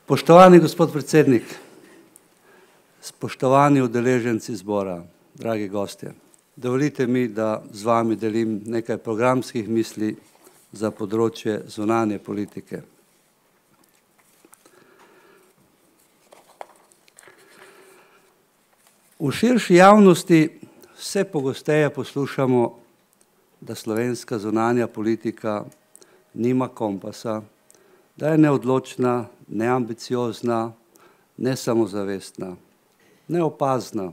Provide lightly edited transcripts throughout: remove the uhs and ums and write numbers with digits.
Spoštovani gospod predsednik, spoštovani udeleženci zbora, dragi gostje, dovolite mi, da z vami delim nekaj programskih misli za področje zunanje politike. V širši javnosti vse pogosteje poslušamo, da slovenska zunanja politika nima kompasa, da je neodločna, neambiciozna, nesamozavestna, neopazna,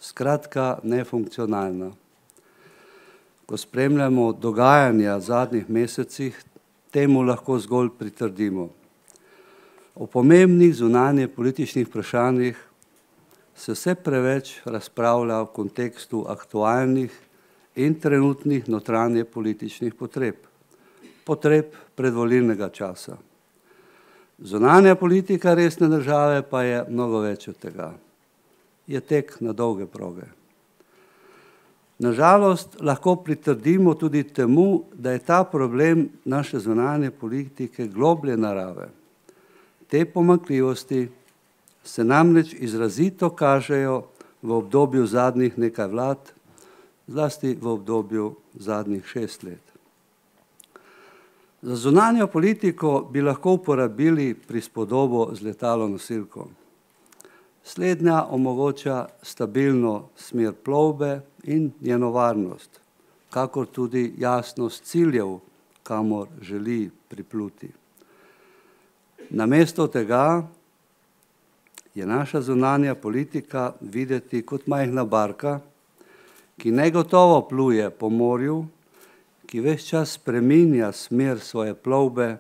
skratka nefunkcionalna. Ko spremljamo dogajanja v zadnjih mesecih, temu lahko zgolj pritrdimo. O pomembnih zunanje političnih vprašanjih se vse preveč razpravlja v kontekstu aktualnih in trenutnih notranje političnih potreb predvolilnega časa. Zunanja politika resne države pa je mnogo več od tega. Je tek na dolge proge. Nažalost, lahko pritrdimo tudi temu, da je ta problem naše zunanje politike globlje narave. Te pomanjkljivosti se namreč izrazito kažejo v obdobju zadnjih nekaj vlad, zlasti v obdobju zadnjih 6 let. Za zunanjo politiko bi lahko uporabili prispodobo z letalonosilko. Slednja omogoča stabilno smer plovbe in njeno varnost, kakor tudi jasnost ciljev, kamor želi pripluti. Namesto tega je naša zunanja politika videti kot majhna barka, ki negotovo pluje po morju, ki ves čas spreminja smer svoje plovbe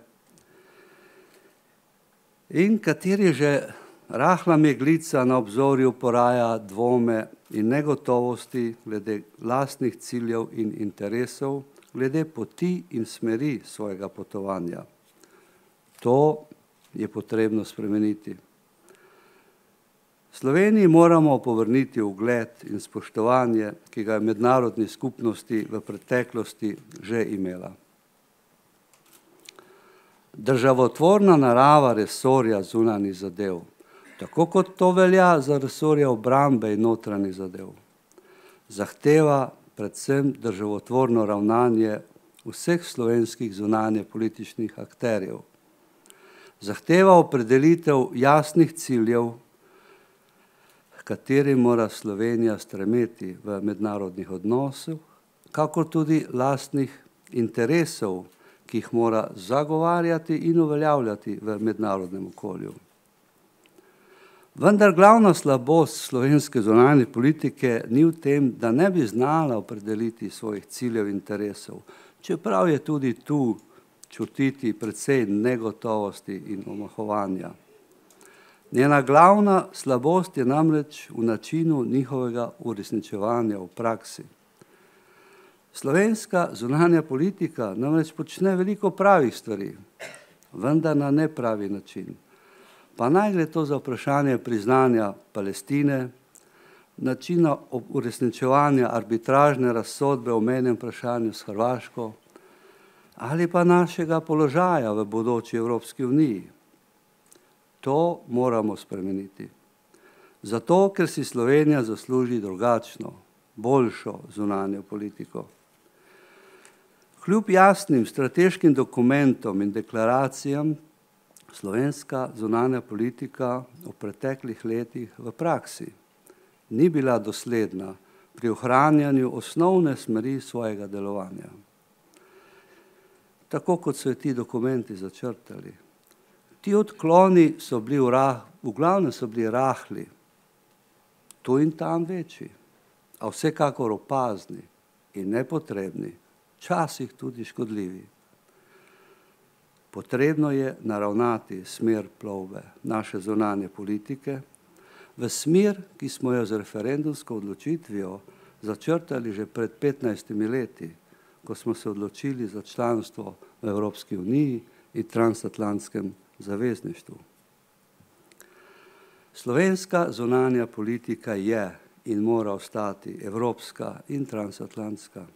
in kateri že rahla meglica na obzorju poraja dvome in negotovosti glede lastnih ciljev in interesov, glede poti in smeri svojega potovanja. To je potrebno spremeniti. Sloveniji moramo povrniti ugled in spoštovanje, ki ga je mednarodni skupnosti v preteklosti že imela. Državotvorna narava resorja zunanjih zadev, tako kot to velja za resorje obrambe in notranjih zadev, zahteva predvsem državotvorno ravnanje vseh slovenskih zunanje političnih akterjev. Zahteva opredelitev jasnih ciljev, katerim mora Slovenija stremeti v mednarodnih odnosih, kakor tudi lastnih interesov, ki jih mora zagovarjati in uveljavljati v mednarodnem okolju. Vendar glavna slabost slovenske zunanje politike ni v tem, da ne bi znala opredeliti svojih ciljev in interesov, čeprav je tudi tu čutiti precej negotovosti in omahovanja. Njena glavna slabost je namreč v načinu njihovega uresničevanja v praksi. Slovenska zunanja politika namreč počne veliko pravih stvari, vendar na nepravi način. Pa naj gre to za vprašanje priznanja Palestine, načina uresničevanja arbitražne razsodbe o mejnem vprašanju s Hrvaško ali pa našega položaja v bodoči Evropski uniji. To moramo spremeniti. Zato, ker si Slovenija zasluži drugačno, boljšo zunanjo politiko. Kljub jasnim strateškim dokumentom in deklaracijam, slovenska zunanja politika v preteklih letih v praksi ni bila dosledna pri ohranjanju osnovne smeri svojega delovanja. Tako kot so ti dokumenti začrtali. Ti odkloni so bili v glavnem so bili rahli, tu in tam večji, a vsekakor opazni in nepotrebni, včasih tudi škodljivi. Potrebno je naravnati smer plovbe naše zunanje politike v smer, ki smo jo z referendumsko odločitvijo začrtali že pred 15 leti, ko smo se odločili za članstvo v Evropski uniji in transatlantskem zavezništvu. Slovenska zunanja politika je in mora ostati evropska in transatlantska,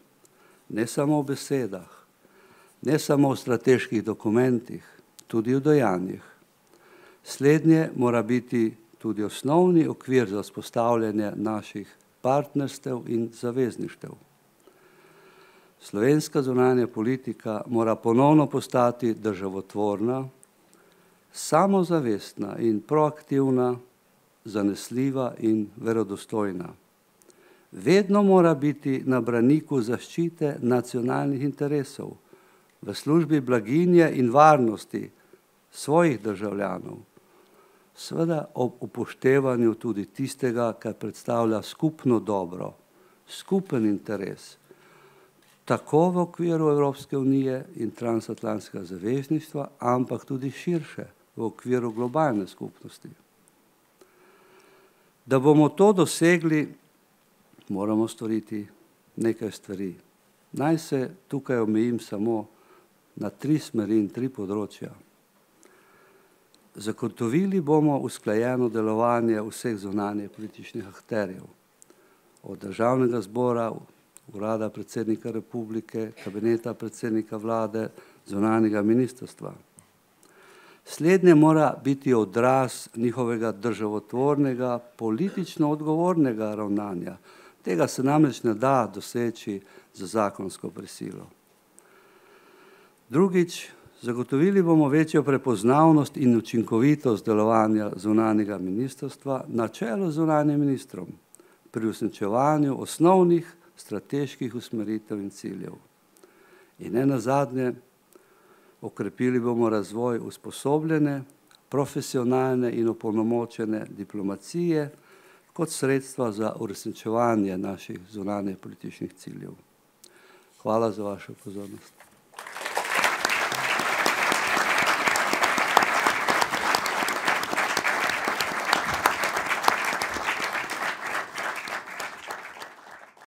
ne samo v besedah, ne samo v strateških dokumentih, tudi v dejanjih. Slednje mora biti tudi osnovni okvir za vzpostavljanje naših partnerstev in zavezništev. Slovenska zunanja politika mora ponovno postati državotvorna, samozavestna in proaktivna, zanesljiva in verodostojna. Vedno mora biti na braniku zaščite nacionalnih interesov, v službi blaginje in varnosti svojih državljanov, seveda ob upoštevanju tudi tistega, kar predstavlja skupno dobro, skupen interes, tako v okviru Evropske unije in transatlantskega zavezništva, ampak tudi širše, v okviru globalne skupnosti. Da bomo to dosegli, moramo storiti nekaj stvari. Naj se tukaj omejim samo na 3 smeri in 3 področja. Zagotovili bomo usklajeno delovanje vseh zunanjih političnih akterjev, od Državnega zbora, Urada predsednika Republike, Kabineta predsednika Vlade, zunanjega ministrstva. Slednje mora biti odraz njihovega državotvornega, politično odgovornega ravnanja. Tega se namreč ne da doseči z zakonsko prisilo. Drugič, zagotovili bomo večjo prepoznavnost in učinkovitost delovanja zunanjega ministrstva na čelu z zunanjim ministrom pri uresničevanju osnovnih strateških usmeritev in ciljev. In nenazadnje, okrepili bomo razvoj usposobljene, profesionalne in opolnomočene diplomacije kot sredstva za uresničevanje naših zunanjih političnih ciljev. Hvala za vašo pozornost.